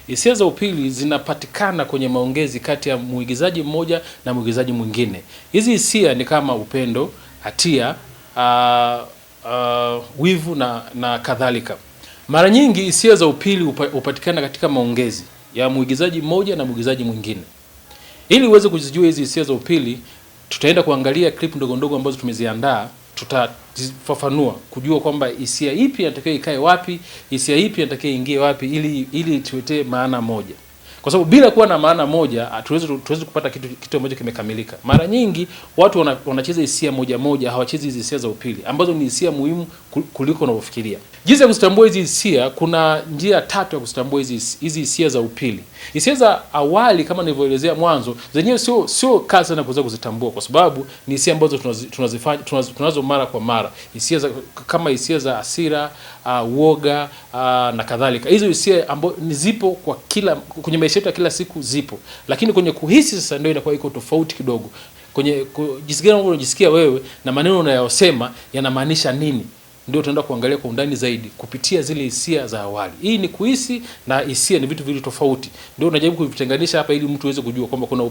Hisia za upili zinapatikana kwenye maongezi kati ya muigizaji mmoja na muigizaji mwingine. Hizi hisia ni kama upendo, hatia, wivu na kadhalika. Mara nyingi hisia za upili hupatikana katika maongezi ya muigizaji mmoja na muigizaji mwingine. Ili uweze kuzijua hizi hisia za upili, tutaenda kuangalia clip ndogo ndogo ambazo tumeziandaa. Tutafafanua kujua kwamba hisia ipi inatakiwa ikae wapi, hisia ipi inatakiwa ingie wapi, ili tuwetee maana moja. Kwa sababu bila kuwa na maana moja tuweze kupata kitu ambacho kimekamilika. Mara nyingi watu wanacheza hisia moja moja, hawachezi hizi hisia za upili ambazo ni hisia muhimu kuliko unavyofikiria. Jinsi ya kuzitambua hizi hisia, kuna njia tatu ya kuzitambua hizi hisia za upili. Hisia za awali kama nilivyoelezea mwanzo, zenyewe sio kazi sana kuweza kuzitambua kwa sababu ni hisia ambazo tunazo mara kwa mara. Hisia kama hisia za hasira, uoga na kadhalika. Hizo hisia ambazo zipo kwenye maisha yetu ya kila siku zipo. Lakini kwenye kuhisi sasa ndio inakuwa iko tofauti kidogo. Kwenye jinsi unajisikia wewe na maneno unayosema yanamaanisha nini? Ndio tunaenda kuangalia kwa undani zaidi kupitia zile hisia za awali. Hii ni kuhisi na hisia ni vitu viwili tofauti. Ndio unajaribu kuvitenganisha hapa ili mtu aweze kujua kwamba kuna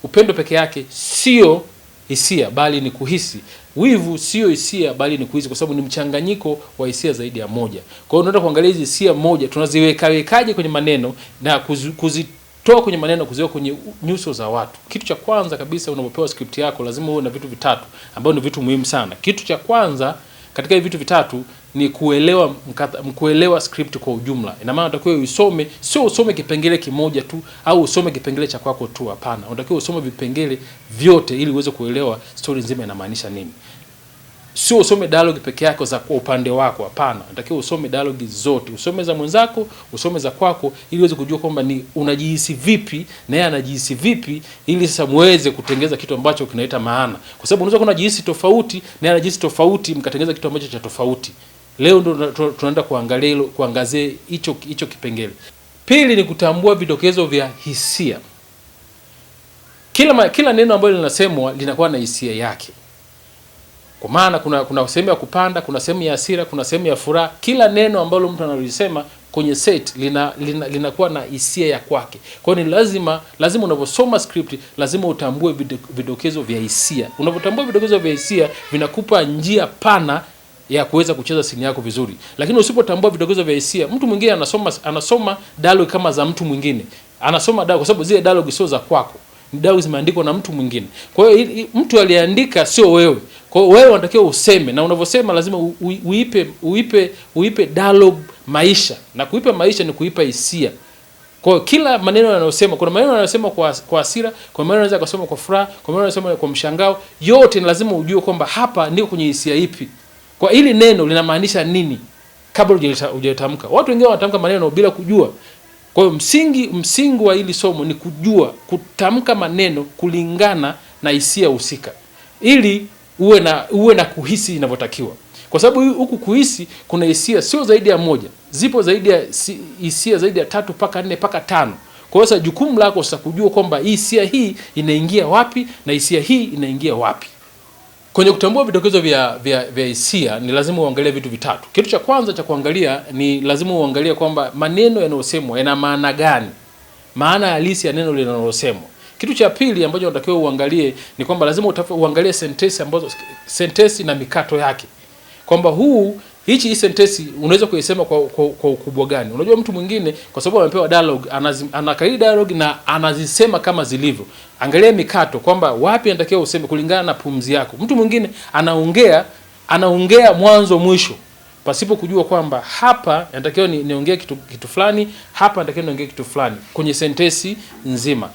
upendo peke yake sio hisia bali ni kuhisi. Wivu sio hisia bali ni kuhisi kwa sababu ni mchanganyiko wa hisia zaidi ya moja. Kwa hiyo unaenda kuangalia hizi hisia moja tunaziwekaje kwenye maneno na kuzitoa kwenye maneno kuziweka kwenye nyuso za watu. Kitu cha kwanza kabisa unapopewa script yako lazima uwe na vitu vitatu ambavyo ni vitu muhimu sana. Kitu cha kwanza katika hivi vitu vitatu ni kuelewa script kwa ujumla. Ina maana unatakiwa usome, sio usome kipengele kimoja tu au usome kipengele cha kwako tu, hapana. Unatakiwa usome vipengele vyote ili uweze kuelewa story nzima inamaanisha nini. Sio usome dialogue peke yako za kwa upande wako, hapana. Unatakiwa usome dialogue zote. Usome za mwenzako, usome za kwako ili uweze kujua kwamba ni unajihisi vipi na yeye anajihisi vipi ili sasa muweze kutengeza kitu ambacho kinaleta maana. Kwa sababu unaweza kunajihisi tofauti na yeye anajihisi tofauti mkatengeza kitu ambacho cha tofauti. Leo ndo tunaenda kuangalia hilo, kuangazia hicho kipengele. Pili ni kutambua vidokezo vya hisia. Kila neno ambalo linasemwa linakuwa na hisia yake. Kwa maana kuna sehemu ya kupanda, kuna sehemu ya hasira, kuna sehemu ya furaha. Kila neno ambalo mtu analisema kwenye set linakuwa na hisia ya kwake. Kwa hiyo ni lazima unaposoma script lazima utambue vidokezo vya hisia. Unapotambua vidokezo vya hisia vinakupa njia pana ya kuweza kucheza scene yako vizuri. Lakini usipotambua vidokezo vya hisia, mtu mwingine anasoma dialogue kama za mtu mwingine. Anasoma dialogue kwa sababu zile dialogue sio za kwako. Ni dialogue zimeandikwa na mtu mwingine. Kwa hiyo mtu aliandika sio wewe. Kwa hiyo wewe unatakiwa useme, na unavyosema lazima uipe dialogue maisha. Na kuipa maisha ni kuipa hisia. Kwa hiyo kila maneno yanayosema, kuna maneno yanayosema kwa hasira, kuna maneno yanaweza kusema kwa furaha, kuna maneno yanayosema kwa mshangao, yote ni lazima ujue kwamba hapa ndio kwenye hisia ipi. Kwa hili neno linamaanisha nini kabla hujatamka. Watu wengine wanatamka maneno bila kujua. Kwa hiyo msingi wa hili somo ni kujua kutamka maneno kulingana na hisia husika. Ili uwe na kuhisi inavyotakiwa. Kwa sababu huku kuhisi kuna hisia sio zaidi ya moja. Zipo zaidi ya hisia zaidi ya 3 mpaka 4 mpaka 5. Kwa hiyo sasa jukumu lako sasa kujua kwamba hisia hii inaingia wapi na hisia hii inaingia wapi. Kwenye kutambua vidokezo vya hisia ni lazima uangalie vitu vitatu. Kitu cha kwanza cha kuangalia ni lazima uangalie kwamba maneno yanayosemwa yana maana gani. Maana halisi ya neno linalosemwa. Kitu cha pili ambacho unatakiwa uangalie ni kwamba lazima uangalie sentensi na mikato yake. Kwamba hii sentensi unaweza kuisema kwa ukubwa gani. Unajua mtu mwingine kwa sababu amepewa dialogue anakariri dialogue na anazisema kama zilivyo. Angalia mikato kwamba wapi anatakiwa useme kulingana na pumzi yako. Mtu mwingine anaongea mwanzo mwisho pasipo kujua kwamba hapa inatakiwa niongee kitu fulani, hapa inatakiwa niongee kitu fulani kwenye sentensi nzima.